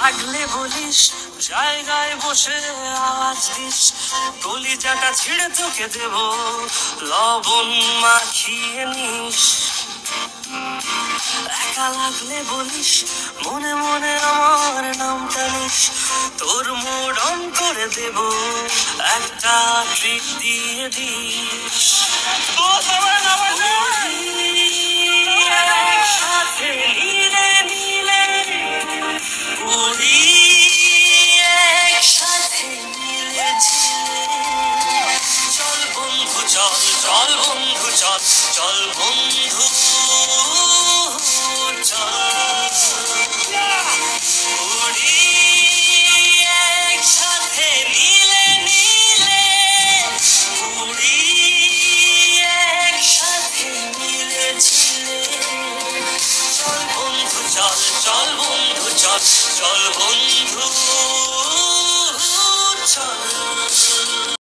লাগলে বলিস, জায়গায় বসে আওয়াজ দিস, কলিজাটা ছিঁড়ে তোকে দেব, লবণ মাখিয়ে নিস। একা লাগলে বলিস, মনে মনে আমার নামটা নিস, তোর মুড অন করে দেব, একটা ট্রিট দিয়ে দিস। একসাথে নীলে নীলে উড়ি, একসাথে নীলে ঝিলে। চল বন্ধু চল, চল বন্ধু চল, চল বন্ধু চল। উড়ি একসাথে নীলে নীলে, উড়ি একসাথে নীলে ঝিলে। চল বন্ধু চল, চল বন্ধু চল, চল বন্ধু